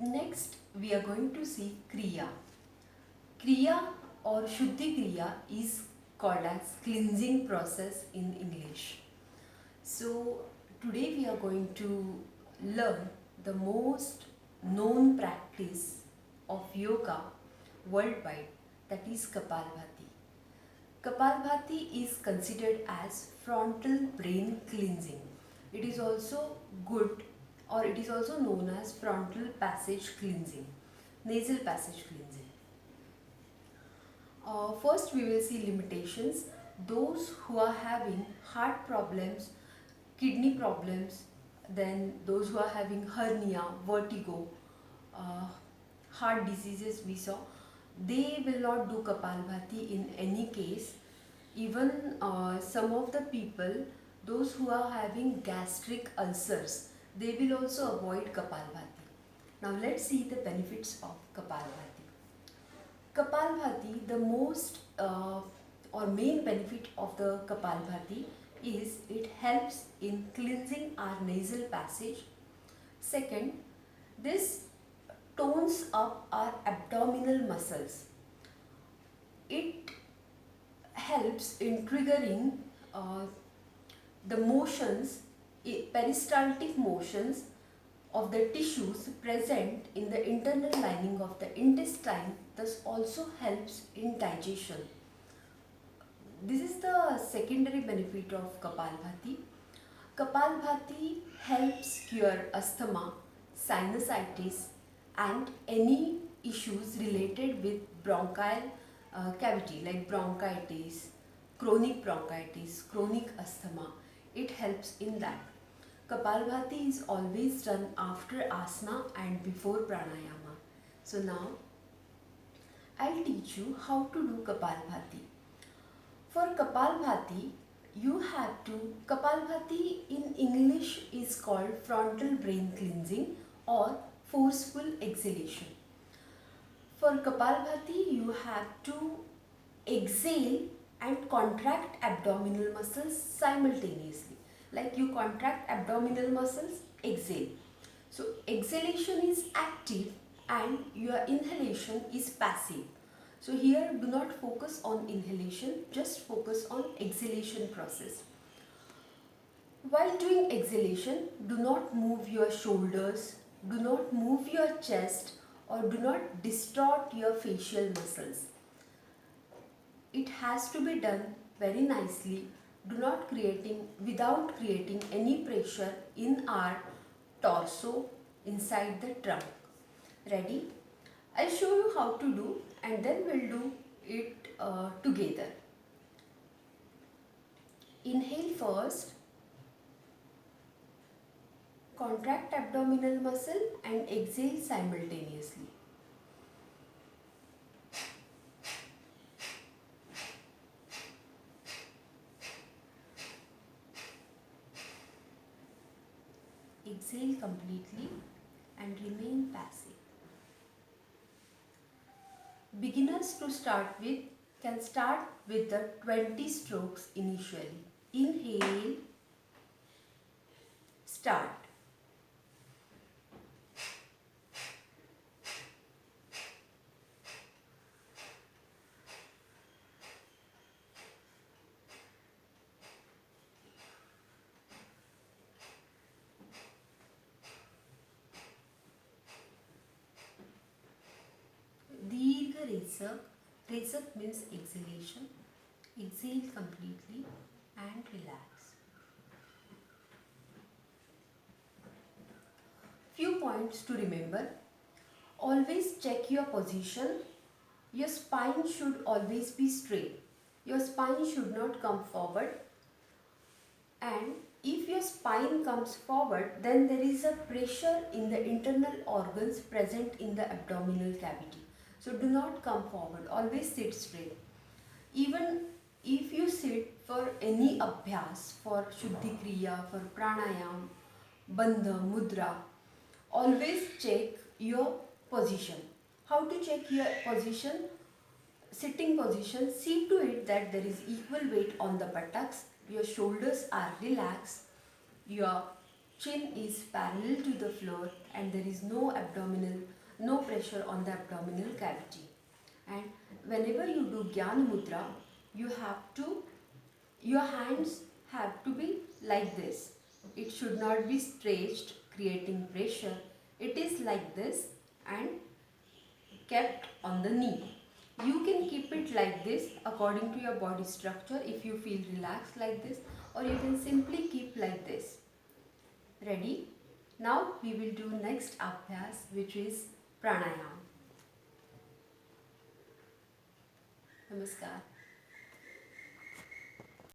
Next, we are going to see Kriya. Kriya or Shuddhi Kriya is called as cleansing process in English. So, today we are going to learn the most known practice of yoga worldwide, that is Kapalbhati. Kapalbhati is considered as frontal brain cleansing. It is also good, or it is also known as frontal passage cleansing, nasal passage cleansing. First, we will see limitations. Those who are having heart problems, kidney problems, then those who are having hernia, vertigo, uh, heart diseases we saw, they will not do Kapalbhati in any case. Even some of the people, those who are having gastric ulcers, they will also avoid Kapalbhati. Now let's see the benefits of Kapalbhati. Kapalbhati, the most or main benefit of the Kapalbhati is it helps in cleansing our nasal passage. Second, this tones up our abdominal muscles. It helps in triggering uh, the motions, peristaltic motions of the tissues present in the internal lining of the intestine, thus also helps in digestion. This is the secondary benefit of Kapalbhati. Kapalbhati helps cure asthma, sinusitis and any issues related with bronchial cavity like bronchitis, chronic asthma. It helps in that. Kapalbhati is always done after asana and before pranayama. So now I'll teach you how to do Kapalbhati. For Kapalbhati, Kapalbhati in English is called frontal brain cleansing or forceful exhalation. For Kapalbhati, you have to exhale and contract abdominal muscles simultaneously. Like you contract abdominal muscles, exhale. So exhalation is active and your inhalation is passive. So here do not focus on inhalation, just focus on exhalation process. While doing exhalation, do not move your shoulders, do not move your chest or do not distort your facial muscles. It has to be done very nicely, without creating any pressure in our torso inside the trunk. Ready? I'll show you how to do and then we'll do it together. Inhale first, contract abdominal muscle and exhale simultaneously. Exhale completely and remain passive. Beginners to start with can start with the 20 strokes initially. Inhale, start. Dirgha Resak. Resak means exhalation. Exhale completely and relax. Few points to remember. Always check your position. Your spine should always be straight. Your spine should not come forward. And if your spine comes forward, then there is a pressure in the internal organs present in the abdominal cavity. So do not come forward, always sit straight. Even if you sit for any abhyas, for Shuddhi Kriya, for pranayam, bandha, mudra, always check your position. How to check your position? Sitting position, see to it that there is equal weight on the buttocks, your shoulders are relaxed, your chin is parallel to the floor and there is no pressure on the abdominal cavity. And whenever you do Gyan Mudra, your hands have to be like this. It should not be stretched, creating pressure. It is like this and kept on the knee. You can keep it like this according to your body structure if you feel relaxed like this, or you can simply keep like this. Ready? Now we will do next abhyas, which is pranayam. Namaskar.